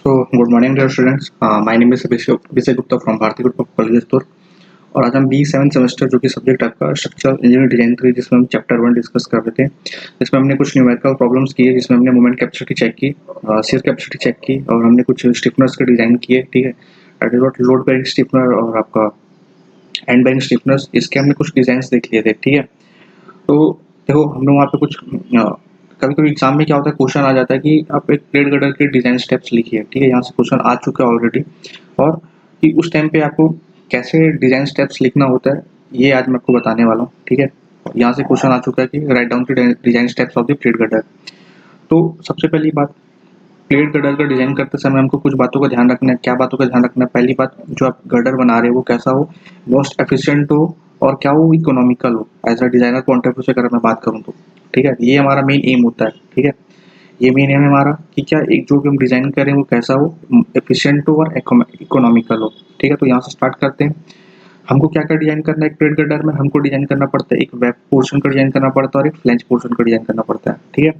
So, good morning, dear students. My name is Abhishek Gupta from Bharati Group of Colleges Tour. और आज हम B7 semester जो कि subject आपका structural engineering design three जिसमें हम चैप्टर 1 डिस्कस कर रहे थे, जिसमें हमने कुछ न्यूमेरिकल प्रॉब्लम्स किए, जिसमें हमने मोमेंट कैपेसिटी चेक की, शियर कैपेसिटी चेक की और हमने कुछ स्टिफनर्स के डिजाइन किए। ठीक है, that is what load bearing stiffener और आपका एंड बेयरिंग स्टिफनर्स, इसके हमने कुछ डिजाइन देख लिए थे। ठीक है, तो देखो हमने वहाँ पे कुछ कभी कभी एग्जाम में क्या होता है, क्वेश्चन आ जाता है कि आप एक प्लेट गर्डर के डिजाइन स्टेप्स लिखिए। ठीक है, यहाँ से क्वेश्चन आ चुका है ऑलरेडी, और कि उस टाइम पे आपको कैसे डिजाइन स्टेप्स लिखना होता है ये आज मैं आपको बताने वाला हूँ। ठीक है, यहाँ से क्वेश्चन आ चुका है कि write down the design steps of the plate girder. तो सबसे पहली बात, प्लेट गर्डर का डिजाइन करते समय हमको कुछ बातों का ध्यान रखना है। क्या बातों का ध्यान रखना है? पहली बात, जो आप गर्डर बना रहे हो वो कैसा हो, मोस्ट एफिशिएंट हो और क्या वो इकोनॉमिकल हो। As a designer point of view से अगर मैं बात करूँ तो ठीक है, ये हमारा मेन एम होता है। ठीक है, ये मेन एम है हमारा कि क्या एक जो भी हम डिजाइन करें वो कैसा हो, एफिशिएंट हो और इकोनॉमिकल हो। ठीक है, तो यहाँ से स्टार्ट करते हैं। हमको क्या क्या डिजाइन करना है एक प्लेट गर्डर में? हमको डिजाइन करना पड़ता है एक वेब पोर्शन का डिजाइन करना पड़ता है और एक फ्लैंज पोर्शन का डिजाइन करना पड़ता है। ठीक है,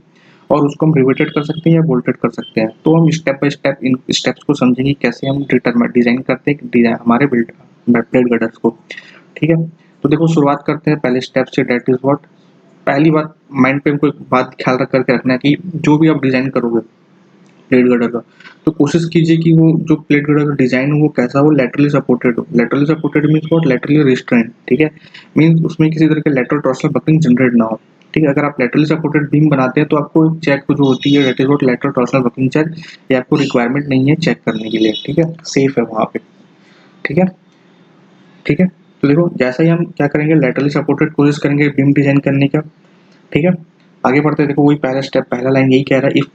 और उसको हम रिवेटेड कर सकते हैं या बोल्टेड कर सकते हैं। तो हम step by step in steps को समझेंगे कैसे हम डिजाइन करते हैं डिजाइन हमारे बिल्ड प्लेट गर्डर्स को। ठीक है, तो देखो शुरुआत करते हैं पहले स्टेप से, डेट इज व्हाट। पहली बात माइंड पे हमको एक बात ख्याल रख करके रखना है कि जो भी आप डिजाइन करोगे प्लेट गर्डर का, तो कोशिश कीजिए कि वो जो प्लेट गर्डर का डिजाइन हो वो कैसा हो, लेटरली सपोर्टेड हो। Laterally supported means what, laterally restraint. ठीक है, मींस उसमें किसी तरह का लेटरल टॉर्सल बकलिंग जनरेट ना हो। ठीक है, अगर आप लेटरली सपोर्टेड बीम बनाते हैं तो आपको चेक जो होती है that is what lateral torsional buckling check, ये आपको रिक्वायरमेंट नहीं है चेक करने के लिए। ठीक है, सेफ है वहाँ पे। ठीक है, ठीक है, तो देखो जैसा ही हम क्या करेंगे, लेटरली सपोर्टेड कोशिश करेंगे बीम डिजाइन करने का। ठीक है, आगे बढ़ते हैं। देखो वही पहला स्टेप, पहला लाइन यही कह रहा है, if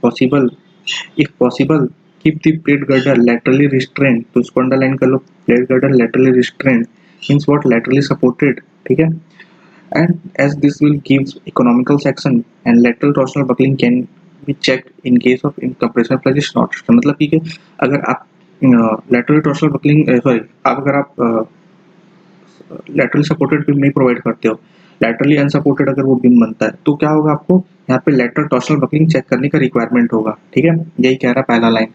possible keep the plate girder laterally restrained। तो इसको अंडरलाइन कर लो, plate girder laterally restrained means what, laterally supported। ठीक है, and as this will gives economical section and lateral torsional buckling can be checked in case of compression plug is not। मतलब कि अगर आप lateral torsional buckling सॉरी, अगर आप laterally supported beam नहीं provide करते हो, लैटरली अनसपोर्टेड अगर वो बीम बनता है तो क्या होगा, आपको यहाँ पे लैटरल टॉर्शनल बकलिंग चेक करने का रिक्वायरमेंट होगा। ठीक है, यही कह रहा है पहला लाइन।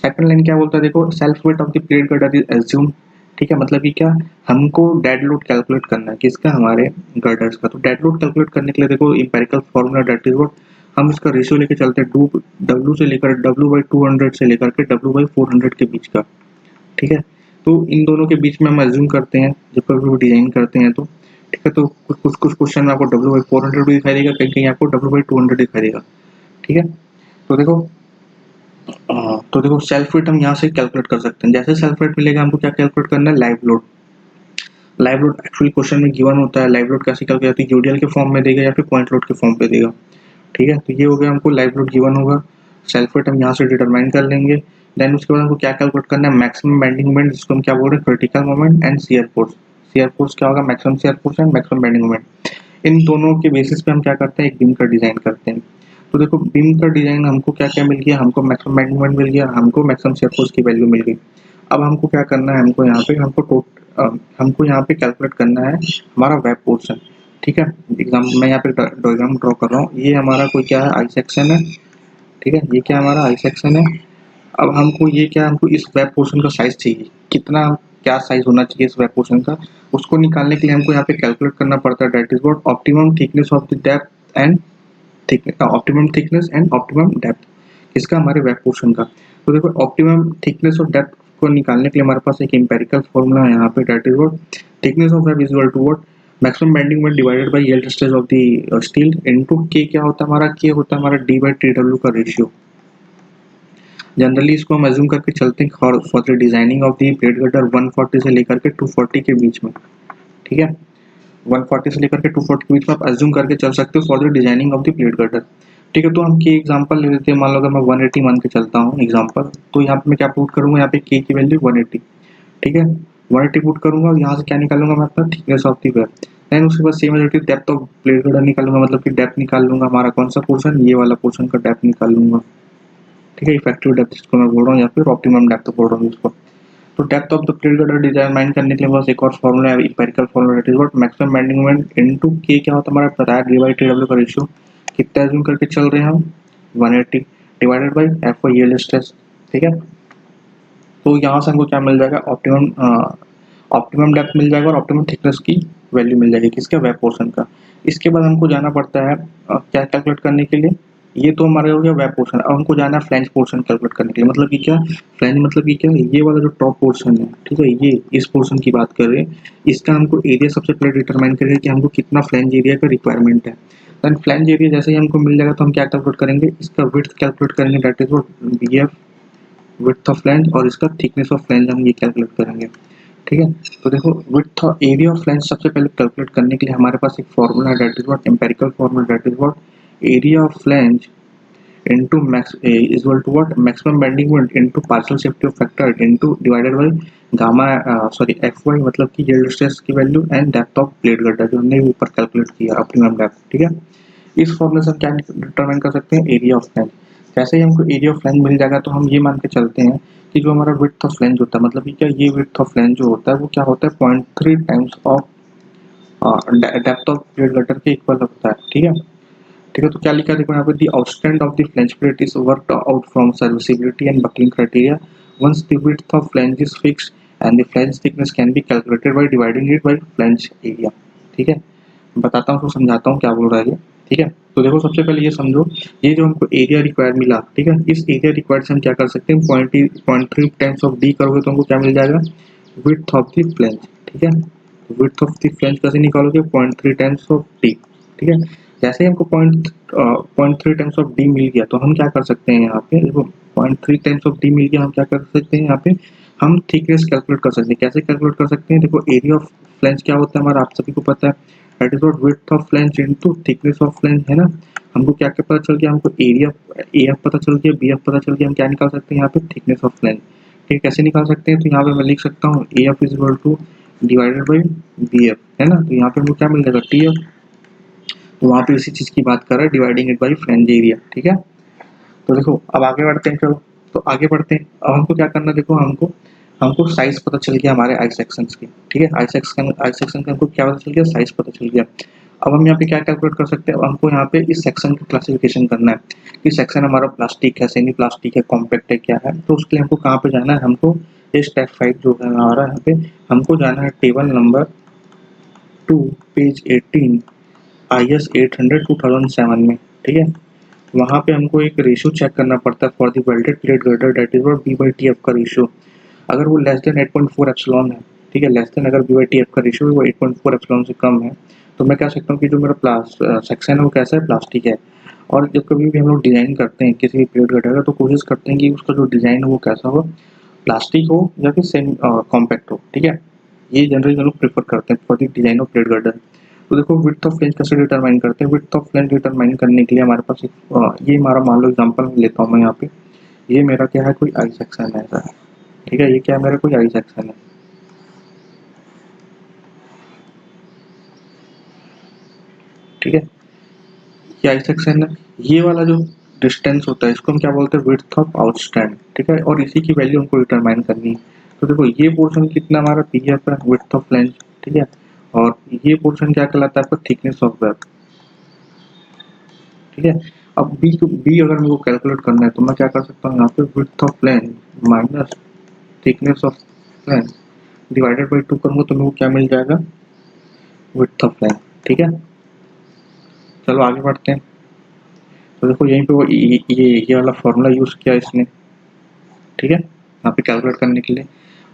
सेकंड लाइन क्या बोलता है, देखो self weight of the plate girder is assume. ठीक है, मतलब कि क्या, हमको डेड लोड कैलकुलेट करना है किसका, हमारे गर्डर्स का। तो डेड लोड कैलकुलेट करने के लिए देखो empirical formula that is what, हम इसका रेशियो लेके चलते हैं डब्ल्यू से लेकर W/200 से लेकर के W/400 के बीच का। ठीक है, तो इन दोनों के बीच में हम एज्यूम करते हैं जब कभी भी डिजाइन करते हैं तो। ठीक है, तो कुछ क्वेश्चन में आपको W/400 भी दिखाई देगा, कहीं कहीं आपको W/200 दिखाई देगा। ठीक है, तो देखो तो देखो सेल्फ वेट हम यहाँ से कैलकुलेट कर सकते हैं। जैसे सेल्फ वेट मिलेगा हमको क्या कैलकुलेट करना है, live load. Live load actually question में गिवन होता है। लाइव लोड कैसे कैलकुलेट होती है, यूडीएल के फॉर्म में देगा या फिर पॉइंट लोड के फॉर्म पे देगा। ठीक है, तो ये हो गया, हमको लाइव लोड गिवन होगा, सेल्फ वेट हम यहाँ से डिटरमाइन कर लेंगे। देन उसके बाद हमको क्या कैलकुलेट करना है, मैक्सिमम बेंडिंग मोमेंट, जिसको हम क्या बोल रहे हैं, critical moment and shear force. Shear force क्या होगा, maximum shear force and maximum bending moment. इन दोनों के बेसिस पे हम क्या करते हैं, एक बीम का डिजाइन करते हैं। तो देखो बीम का डिजाइन हमको क्या क्या मिल गया, हमको मैक्सिमम बेंडिंग मोमेंट मिल गया, हमको मैक्सिमम शियर फोर्स की वैल्यू मिल गई। अब हमको क्या करना है, हमको यहाँ पे कैलकुलेट करना है हमारा वेब पोर्शन। ठीक है, एग्जाम्पल मैं यहाँ पे डायग्राम ड्रॉ कर रहा हूँ, ये हमारा कोई क्या है, आई सेक्शन है। ठीक है, ये क्या हमारा आई सेक्शन है। अब हमको ये क्या, हमको इस वेब पोर्शन का साइज चाहिए, कितना क्या साइज होना चाहिए इस वेब पोर्शन का, उसको निकालने के लिए हमको यहाँ पे कैलकुलेट करना पड़ता है that is what optimum thickness of the depth and optimum thickness and optimum depth इसका, हमारे वेब पोर्शन का। तो देखो ऑप्टिमम थिकनेस और डेप्थ को निकालने के लिए हमारे पास एक एम्पेरिकल फॉर्मूला है यहाँ पे that is what thickness of web is equal to what maximum bending moment divided by yield stress of the steel into k. क्या होता है हमारा, के होता है हमारा D/TW का रेशियो। जनरली इसको हम एज्यूम करके चलते हैं for the designing of the plate girder 140 से लेकर के 240 के बीच में। ठीक है, 140 से लेकर के 240 के बीच में आप एज्यूम करके चल सकते हो for the designing of the plate girder. ठीक है, तो हम के एग्जांपल ले लेते हैं। मान लो अगर मैं 180 मान के चलता हूँ एग्जांपल, तो यहाँ पे मैं क्या पुट करूंगा, यहाँ पे के की वैल्यू 180। ठीक है, 180 पुट करूंगा और यहाँ से क्या निकालूंगा मैं, अपना thickness of the web. Then उसके बाद same related depth of plate girder निकालूंगा, मतलब कि डेप्थ निकाल लूंगा हमारा कौन सा पोर्शन, ये वाला पोर्शन का डेप्थ निकाल लूंगा। ठीक है, इफेक्टिव डेप्थ जिसको मैं बोल रहा हूँ या फिर ऑप्टिमम डेप्थ बोल रहा हूँ इसको। तो depth of the plate girder determine करने के लिए बस एक और फॉर्मूला है, empirical formula that is what maximum bending moment into k. क्या होता है हमारा, पता है D/TW का रेशियो। कितना एज्यूम करके चल रहे हैं हम, 180 divided by F yield stress. ठीक है, तो यहाँ से हमको क्या मिल जाएगा, ऑप्टिमम डेप्थ मिल जाएगा और ऑप्टिमम थिकनेस की वैल्यू मिल जाएगी किसका, वेब पोर्शन का। इसके बाद हमको जाना पड़ता है क्या कैलकुलेट करने के लिए, ये तो हमारे हो गया वेब पोर्शन। अब हमको जाना है फ्लैंज पोर्शन कैलकुलेट करने के लिए। मतलब कि क्या फ्लैंज, मतलब कि क्या, ये वाला जो टॉप पोर्शन है, ठीक है, ये इस पोर्शन की बात कर रहे हैं, इसका हमको एरिया सबसे पहले डिटरमाइन करेंगे कि हमको कितना फ्लैंज एरिया का रिक्वायरमेंट है। देन फ्लैंज एरिया जैसे ही हमको मिल जाएगा तो हम क्या कैलकुलेट करेंगे, इसका विड्थ कैलकुलेट करेंगे, that is what BF, width of flange, और इसका थिकनेस ऑफ फ्लैंज हम ये कैलकुलेट करेंगे। ठीक है, तो देखो विड्थ एरिया ऑफ फ्लैंज सबसे पहले कैलकुलेट करने के लिए हमारे पास एक फॉर्मूला है, that is what empirical formula, that is what area of flange into max is equal to what, maximum bending moment into partial safety of factor into divided by gamma sorry fy, मतलब कि yield stress की value and depth of plate गड्ढा जो हमने ऊपर calculate किया optimum depth. ठीक है, इस फॉर्मूले से हम क्या डिटरमाइन कर सकते हैं, एरिया ऑफ फ्लैंज। जैसे ही हमको एरिया ऑफ फ्लैंज मिल जाएगा तो हम ये मान के चलते हैं कि जो हमारा विड्थ ऑफ फ्लैंज होता है, मतलब कि क्या ये विड्थ ऑफ फ्लैंज जो होता है वो क्या होता है 0.3 times of depth of plate gutter के इक्वल होता है। ठीक है, ठीक है, तो क्या लिखा है देखो यहाँ पे, the outstand of the flange plate is worked out from serviceability and buckling criteria once the width of flange is fixed and the flange thickness can be calculated by dividing it by flange area. ठीक है, बताता हूँ, उसको समझाता हूँ क्या बोल रहा है ये। ठीक है, तो देखो सबसे पहले ये समझो, ये जो हमको एरिया रिक्वायर मिला, ठीक है, इस एरिया रिक्वायर्ड से हम क्या कर सकते हैं, 0.3 टाइम्स ऑफ डी करोगे तो हमको क्या मिल जाएगा, विड्थ ऑफ द फ्लैंज। ठीक है, विड्थ ऑफ द फ्लैंज कैसे निकालोगे, 0.3 टाइम्स ऑफ डी। ठीक है, जैसे ही हमको 0.3 टाइम्स ऑफ डी मिल गया तो हम क्या कर सकते हैं, यहाँ पे देखो 0.3 टाइम्स ऑफ डी मिल गया, हम क्या कर सकते हैं यहाँ पे, हम थिकनेस कैलकुलेट कर सकते हैं। कैसे कैलकुलेट कर सकते हैं, देखो एरिया ऑफ फ्लैंज क्या होता है हमारा, आप सभी को पता है, that is what width of flange into thickness of flange, है ना। हमको क्या क्या पता चल गया, हमको एरिया AF पता चल गया, BF पता चल गया, हम क्या निकाल सकते हैं यहाँ पे, थिकनेस ऑफ फ्लैंज। ठीक, कैसे निकाल सकते हैं, तो यहाँ पे मैं लिख सकता हूँ AF is equal two divided by BF, है ना। तो यहाँ पे हमको क्या मिल जाएगा, TF, तो वहाँ पे इसी चीज की बात कर रहा है, dividing it by flange area. ठीक है, तो देखो अब आगे बढ़ते हैं, चलो तो आगे बढ़ते हैं। अब हमको क्या करना है, देखो हमको हमको साइज पता चल गया हमारे आई सेक्शंस की। ठीक है, आई सेक्शन का हमको क्या पता चल गया, साइज पता चल गया। अब हम यहाँ पे क्या कैलकुलेट कर सकते हैं, अब हमको यहाँ पे इस सेक्शन की क्लासिफिकेशन करना है कि सेक्शन हमारा प्लास्टिक है, सेमी प्लास्टिक है, कॉम्पैक्ट है, क्या है। तो उसके लिए हमको कहाँ पे जाना है, हमको इस टैग 5 जो है हमारा, यहाँ पे हमको जाना है टेबल नंबर 2 पेज 18 IS 800 2007 में। ठीक है, वहाँ पे हमको एक रेशियो चेक करना पड़ता है for the welded plate girder, that is what B/TF का रेशियो। अगर वो लेस देन 8.4 एप्सिलॉन है, ठीक है, लेस देन अगर B/TF का रेशियो वो 8.4 एप्सिलॉन से कम है, तो मैं कह सकता हूँ कि जो मेरा सेक्शन है वो कैसा है, प्लास्टिक है। और जब कभी भी हम लोग डिजाइन करते हैं किसी भी प्लेट गर्डर का, तो कोशिश करते हैं कि उसका जो डिजाइन है वो कैसा हो, प्लास्टिक हो या फिर सेमी कॉम्पैक्ट हो। ठीक है, ये जनरली हम लोग प्रेफर करते हैं for the design of plate girder. तो देखो विड्थ ऑफ फ्लैंज कैसे डिटरमाइन करते हैं, विड्थ ऑफ फ्लैंज डिटरमाइन करने के लिए हमारे पास एक ये हमारा मान लो एग्जांपल लेता हूँ मैं यहाँ पे, ये मेरा क्या है, कोई आई सेक्शन है ऐसा। ठीक है, ये क्या है, मेरा कोई आई सेक्शन है। ठीक है, ये आई सेक्शन है, ये वाला जो डिस्टेंस होता है इसको हम क्या बोलते हैं, विड्थ ऑफ आउटस्टैंड। ठीक है, और इसी की वैल्यू हमको डिटरमाइन करनी है। तो देखो ये पोर्शन कितना हमारा BF है, विड्थ ऑफ फ्लैंज। ठीक है, और ये पोर्शन क्या कहलाता है आपका, थिकनेस ऑफ वेब। ठीक है, अब बी अगर मेरे को कैलकुलेट करना है तो मैं क्या कर सकता हूँ, यहाँ पे width of flange minus thickness of flange divided by 2 करूँगा तो मेरे को क्या मिल जाएगा, विड्थ ऑफ फ्लैंज। ठीक है, चलो आगे बढ़ते हैं। तो देखो यहीं पे वो ये वाला फॉर्मूला यूज किया इसने। ठीक है, यहाँ पे कैलकुलेट करने के लिए,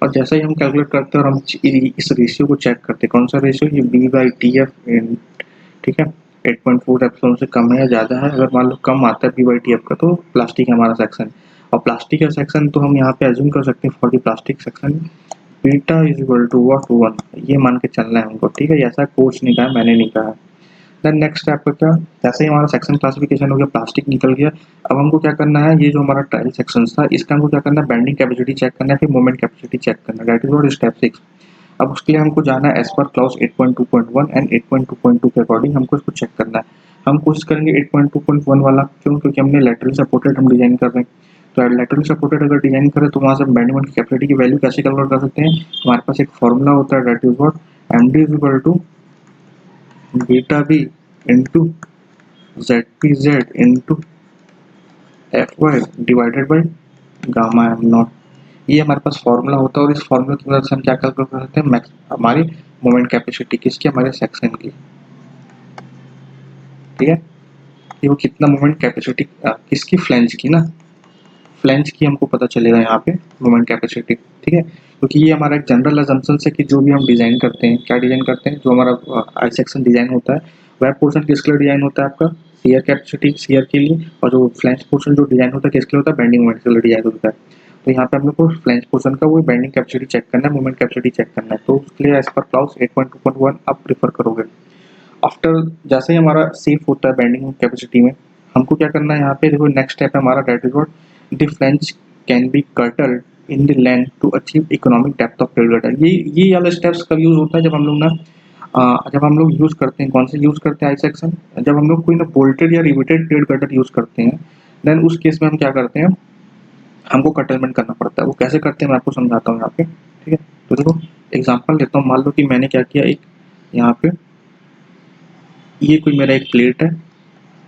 और जैसा ही हम कैलकुलेट करते हैं और हम इस रेशियो को चेक करते हैं, कौन सा रेशियो, ये B/TF। ठीक है, 8.4 एप्सिलॉन से कम है या ज़्यादा है, अगर मान लो कम आता है B/TF का तो प्लास्टिक है हमारा सेक्शन। और प्लास्टिक का सेक्शन तो हम यहाँ पे एज्यूम कर सकते हैं for the plastic section beta is equal to what 1, ये मान के चलना है हमको। ठीक है, ऐसा कोर्स नहीं कहा, मैंने नहीं कहा। देन नेक्स्ट स्टेप का क्या, जैसे ही हमारा सेक्शन क्लासिफिकेशन हो गया, प्लास्टिक निकल गया, अब हमको क्या करना है, ये जो हमारा ट्रायल सेक्शन था इसका हमको क्या करना है, बेंडिंग कैपेसिटी चेक करना है, फिर मोमेंट कैपेसिटी चेक करना है, दैट इज व्हाट स्टेप 6। अब उसके लिए हमको जाना है एज पर क्लॉज 8.2.1 एंड 8.2.2 के अकॉर्डिंग हमको इसको चेक करना है। हम कोशिश करेंगे 8.2.1 वाला, क्यों, क्योंकि हमने लैटरली सपोर्टेड हम डिजाइन कर रहे हैं। तो लैटरली सपोर्टेड अगर डिजाइन करें तो वहाँ से बेंडिंग मोमेंट की कैपेसिटी की वैल्यू कैसे कैलकुलेट कर सकते हैं, हमारे पास एक फॉर्मूला होता है, that is what MD is equal to beta B into ZPZ into FY divided by gamma M nought. ये हमारे पास फॉर्मूला होता है और इस फॉर्मूला की मदद से हम क्या कैलकुलेट कर सकते हैं, हमारी मोमेंट कैपेसिटी किसकी, हमारे सेक्शन की। ठीक है, ये वो कितना मोमेंट कैपेसिटी किसकी, फ्लैंज की ना, फ्लैंज की हमको पता चलेगा यहाँ पे मोमेंट कैपेसिटी। ठीक है, क्योंकि ये हमारा एक जनरल अजम्पशन है कि जो भी हम डिजाइन करते हैं, क्या डिजाइन करते हैं, जो हमारा आई सेक्शन डिजाइन होता है वह पोर्शन किसके लिए डिजाइन होता है, आपका शियर कैपेसिटी, शियर के लिए, और जो फ्लैंज पोर्शन जो डिजाइन होता है किसके लिए होता है, बेंडिंग मोमेंट के लिए डिजाइन होता है। तो यहाँ पे हम लोग को फ्लैंज पोर्शन का वो बेंडिंग कैपेसिटी चेक करना है, मोमेंट कैपेसिटी चेक करना है, तो उसके लिए एज पर क्लाउस 8.2.1 आप प्रीफर करोगे। आफ्टर जैसे ही हमारा सेफ होता है बेंडिंग कैपेसिटी में, हमको क्या करना है यहाँ पे, देखो नेक्स्ट स्टेप है हमारा, that is what, the flange can be curtailed in the length to achieve economic depth of plate girder. ये वाला स्टेप्स कब यूज होता है, जब हम लोग ना जब हम लोग यूज करते हैं, कौन से यूज करते हैं आई सेक्शन, जब हम लोग कोई ना बोल्टेड या रिवेटेड प्लेट गर्डर यूज करते हैं, देन उस केस में हम क्या करते हैं, हमको कटलमेंट करना पड़ता है। वो कैसे करते हैं मैं आपको समझाता हूँ यहाँ पे। ठीक है, तो देखो एग्जाम्पल लेता हूँ, मान लो कि मैंने क्या किया, एक यहाँ पे ये कोई मेरा एक प्लेट है,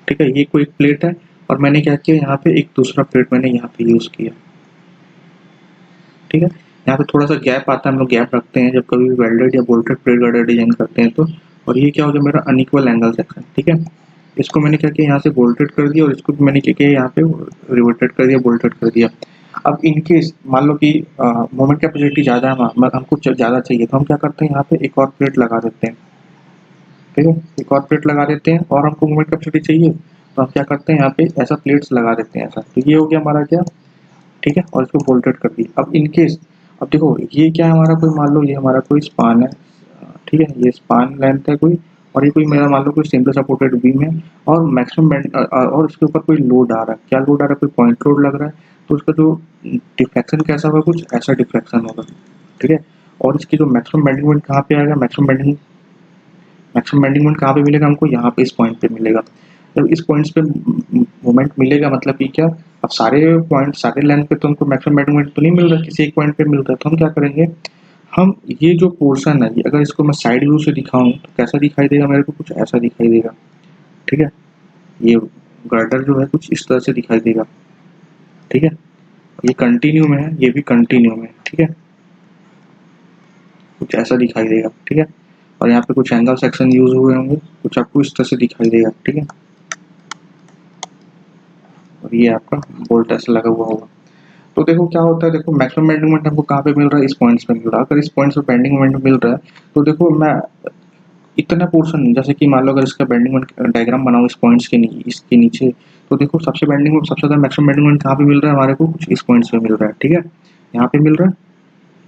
ठीक है, ये कोई एक प्लेट है, और मैंने क्या किया, यहाँ पे एक दूसरा प्लेट मैंने यहाँ पे यूज किया। ठीक है, यहाँ पे थोड़ा सा गैप आता है, हम लोग गैप रखते हैं जब कभी वेल्डेड या बोल्टेड प्लेट गर्डर डिजाइन करते हैं तो। और ये क्या हो गया, मेरा अनइक्वल एंगल सेक्शन। ठीक है, इसको मैंने क्या किया, यहाँ से बोल्टेड कर दिया, और इसको भी मैंने क्या किया, यहाँ पे रिवर्टेड कर दिया, बोल्टेड कर दिया। अब इनकेस मान लो कि मोमेंट कैपेसिटी ज़्यादा है, हमको ज़्यादा चाहिए, तो हम क्या करते हैं, यहाँ पे एक और प्लेट लगा देते हैं। ठीक है, एक और प्लेट लगा देते हैं, और हमको मोमेंट कैपेसिटी चाहिए तो हम क्या करते हैं, यहाँ पे ऐसा प्लेट्स लगा देते हैं ऐसा। तो ये हो गया हमारा क्या, ठीक है, और इसको बोल्टेड कर दी। अब इनकेस, अब देखो ये क्या है हमारा, कोई मान लो ये हमारा कोई स्पान है, ठीक है, ये स्पान लेंथ है कोई, और ये कोई मेरा मान लो कोई सिंपल सपोर्टेड बीम है, और मैक्सिमम और इसके ऊपर कोई लोड आ रहा है, क्या लोड आ रहा है, कोई पॉइंट लोड लग रहा है, तो उसका जो डिफ्लेक्शन कैसा होगा, कुछ ऐसा डिफ्लेक्शन होगा। ठीक है, और इसकी जो मैक्सिमम बेंडिंग मोमेंट कहाँ पे आएगा, मैक्सिमम बेंडिंग मोमेंट कहाँ पे मिलेगा हमको, यहाँ पे इस पॉइंट पे मिलेगा। जब इस पॉइंट्स पे मोमेंट मिलेगा मतलब कि क्या, अब सारे पॉइंट सारे लेंथ पे तो हमको मैक्सिमम बेंडिंग मोमेंट तो नहीं मिल रहा, किसी एक पॉइंट पे मिल रहा है, तो हम क्या करेंगे, हम ये जो पोर्शन है, ये अगर इसको मैं साइड व्यू से दिखाऊं तो कैसा दिखाई देगा मेरे को, कुछ ऐसा दिखाई देगा। ठीक है, ये गर्डर जो है कुछ इस तरह से दिखाई देगा। ठीक है, ये कंटिन्यू में है, ये भी कंटिन्यू में, ठीक है, कुछ ऐसा दिखाई देगा। ठीक है, और यहाँ पे कुछ एंगल सेक्शन यूज हुए होंगे, कुछ आपको इस तरह से दिखाई देगा। ठीक है, और ये आपका बोल्ट ऐसा लगा हुआ होगा। तो देखो क्या होता है, देखो मैक्सिमम बेंडिंग मोमेंट हमको कहाँ पे मिल रहा है, इस पॉइंट्स पे मिल रहा है। अगर इस पॉइंट्स पे बेंडिंग मोमेंट मिल रहा है, तो देखो मैं इतना पोर्शन, जैसे कि मान लो अगर इसका बेंडिंग मोमेंट डायग्राम बनाऊं इस पॉइंट्स के इसके नीचे, तो देखो सबसे बेंडिंग मोमेंट, सबसे ज़्यादा मैक्सिमम बेंडिंग मोमेंट कहाँ पे मिल रहा है हमारे को, कुछ इस पॉइंट्स पे मिल रहा है। ठीक है, यहाँ पे मिल रहा है,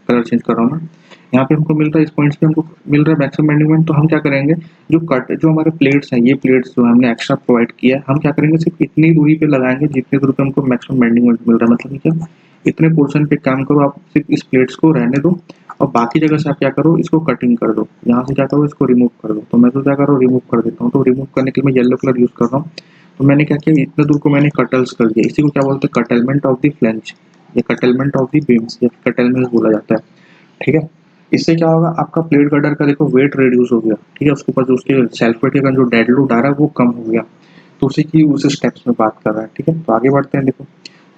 कलर चेंज कर रहा हूँ मैं, यहाँ पे हमको मिल रहा है, इस पॉइंट्स पे हमको मिल रहा है मैक्सिमम बेंडिंग मोमेंट। तो हम क्या करेंगे, जो हमारे प्लेट्स हैं, ये प्लेट्स जो हमने एक्स्ट्रा प्रोवाइड किया है, हम क्या करेंगे, सिर्फ इतनी दूरी पे लगाएंगे जितनी दूरी पे हमको मैक्सिमम बेंडिंग मोमेंट मिल रहा है। मतलब क्या, इतने पोर्शन पे काम करो आप, सिर्फ इस प्लेट्स को रहने दो, और बाकी जगह से आप क्या करो, इसको कटिंग कर दो, यहाँ से क्या करो, इसको रिमूव कर दो। तो मैं तो क्या कर रहा हूँ, रिमूव कर देता हूँ। तो रिमूव करने के लिए मैं येलो कलर यूज कर रहा हूँ। तो मैंने क्या किया, इतने दूर को मैंने कटल्स कर दिया, इसी को क्या बोलते हैं, कटलमेंट ऑफ द फ्लैंज, या कटलमेंट ऑफ द बीम्स, या कटलमेंट बोला जाता है। ठीक है, इससे क्या होगा, आपका प्लेट गर्डर का देखो वेट रिड्यूस हो गया। ठीक है, उसके ऊपर जो उसके सेल्फ वेट का जो डेड लोड आ रहा है वो कम हो गया। तो उसी की उस स्टेप्स में बात कर रहा है। ठीक है, तो आगे बढ़ते हैं। देखो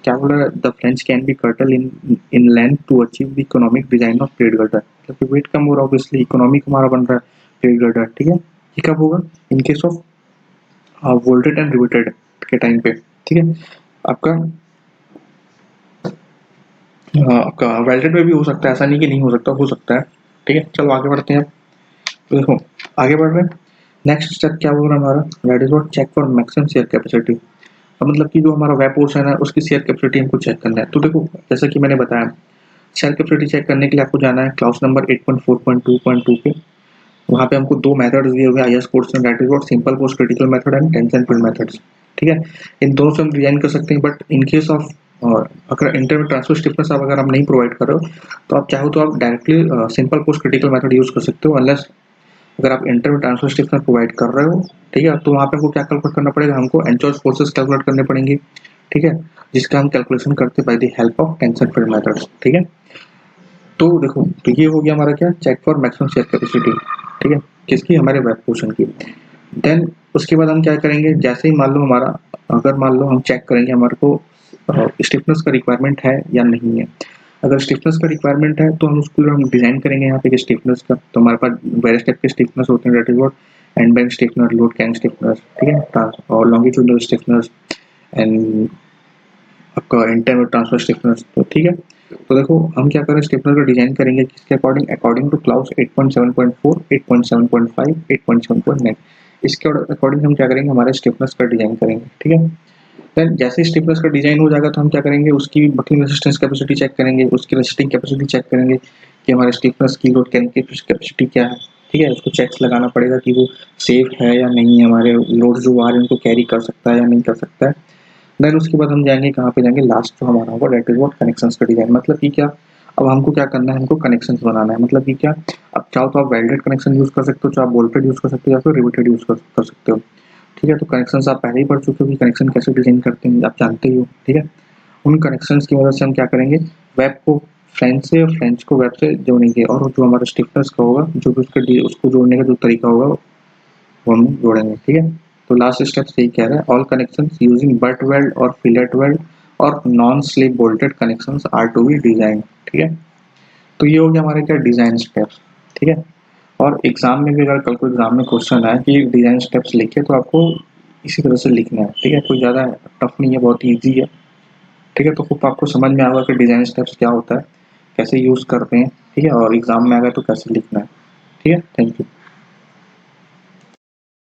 क्या बोल रहा है, the flange can be curtail in length to achieve the economic design of plate girder. मतलब वेट कम हो रहा है, ऑब्वियसली इकोनॉमिक हमारा बन रहा है प्लेट गर्डर। ठीक है, ये कब होगा, in case of vaulted and riveted के टाइम पे। ठीक है, आपका आपका वेल्डेड में भी हो सकता है, ऐसा नहीं कि नहीं हो सकता, हो सकता है। ठीक है, चलो आगे बढ़ते हैं। तो देखो आगे बढ़ रहे हैं, नेक्स्ट स्टेप क्या होगा हमारा, that is what, check for maximum shear capacity. मतलब कि जो हमारा वेब पोर्शन है उसकी शेयर कैपेसिटी हमको चेक करना है। तो देखो जैसा कि मैंने बताया, शेयर कैपेसिटी चेक करने के लिए आपको जाना है क्लास नंबर 8.4.2.2 पे। वहाँ पे हमको दो मेथड्स दिए हुए हैं आईएस कोर्स में, that is what, simple post critical method and tension field methods. ठीक है, इन दोनों से हम डिजाइन कर सकते हैं, बट इन केस ऑफ अगर इंटर में ट्रांसफर स्टिफनेस आप अगर आप नहीं प्रोवाइड कर रहे हो, तो आप चाहो तो आप directly simple post critical method use कर सकते हो। अनलेस अगर आप इंटर में ट्रांसफर स्टिफनेस प्रोवाइड कर रहे हो, ठीक है, तो वहाँ पे हमको क्या कैलकुलेट करना पड़ेगा, हमको एंचोर्स फोर्सेस कैलकुलेट करने पड़ेंगे। ठीक है, जिसका हम कैलकुलेशन करते by the help of tension field methods. ठीक है, तो देखो, तो ये हो गया हमारा क्या, check for maximum shear capacity. ठीक है, किसकी, हमारे वेब पोर्शन की। देन उसके बाद हम क्या करेंगे, जैसे ही मान लो हमारा, अगर मान लो हम चेक करेंगे हमारे को स्टिफनेस का रिक्वायरमेंट है या नहीं है, अगर स्टिफनेस का रिक्वायरमेंट है तो हम उसको हम डिजाइन करेंगे यहाँ पे कि स्टिफनेस का, तो हमारे पास वेरियस टाइप के स्टिफनेस होते हैं, that is what and bank stiffener, load can stiffener, ठीक है, और लॉन्गिट्यूडनल स्टिफनर्स एंड आपका इंटरनल ट्रांसफर स्टिफनर्स। तो ठीक है, तो देखो हम क्या करें, स्टिफनर का डिजाइन करेंगे किसके अकॉर्डिंग, अकॉर्डिंग टू क्लाउस 8.7.4, 8.7.5, 8.7.9, इसके अकॉर्डिंग हम क्या करेंगे, हमारे स्टिफनर्स का डिजाइन करेंगे। ठीक है, देन जैसे स्टिफनेस का डिजाइन हो जाएगा तो हम क्या करेंगे, उसकी बकलिंग रेजिस्टेंस कैपेसिटी चेक करेंगे, उसकी रेजिस्टिंग कैपेसिटी चेक करेंगे कि हमारे स्टिफनेस की लोड कैन की कैपेसिटी क्या है। ठीक है, उसको चेक्स लगाना पड़ेगा कि वो सेफ है या नहीं है, हमारे लोड जो आ रहे हैं उनको कैरी कर सकता है या नहीं कर सकता है। देन उसके बाद हम जाएंगे कहाँ पे जाएंगे, लास्ट जो हमारा होगा दैट इज व्हाट कनेक्शंस का डिजाइन। मतलब कि क्या, अब हमको क्या करना है, हमको कनेक्शंस बनाना है। मतलब कि क्या, अब चाहो तो आप वेल्डेड कनेक्शन यूज कर सकते हो, चाहे आप बोल्टेड यूज कर सकते हो, या फिर रिवेटेड यूज कर सकते हो। ठीक है, तो कनेक्शंस आप पहले ही पढ़ चुके हो कि कनेक्शन कैसे डिजाइन करते हैं, आप जानते ही हो। ठीक है, उन कनेक्शंस की मदद से हम क्या करेंगे, वेब को फ्रेंच से और फ्रेंच को वेब से जोड़ेंगे, और जो हमारा स्टिफनेस का होगा, जो भी उसका उसको जोड़ने का जो तरीका होगा वो हम जोड़ेंगे। ठीक है, तो लास्ट स्टेप यही कह रहा है, all connections using butt weld और फिलेट वेल्ड और non slip bolted connections are to be design. ठीक है, तो ये हो गया हमारे क्या डिजाइन स्टेप्स। ठीक है, और एग्जाम में भी अगर कल को एग्जाम में क्वेश्चन आए कि डिजाइन स्टेप्स लिखे, तो आपको इसी तरह से लिखना है। ठीक है, कोई ज़्यादा टफ नहीं है, बहुत ईजी है। ठीक है, तो खूब आपको समझ में आएगा कि डिजाइन स्टेप्स क्या होता है, कैसे यूज़ करते हैं। ठीक है, और एग्जाम में आ गए तो कैसे लिखना है। ठीक है, थैंक यू।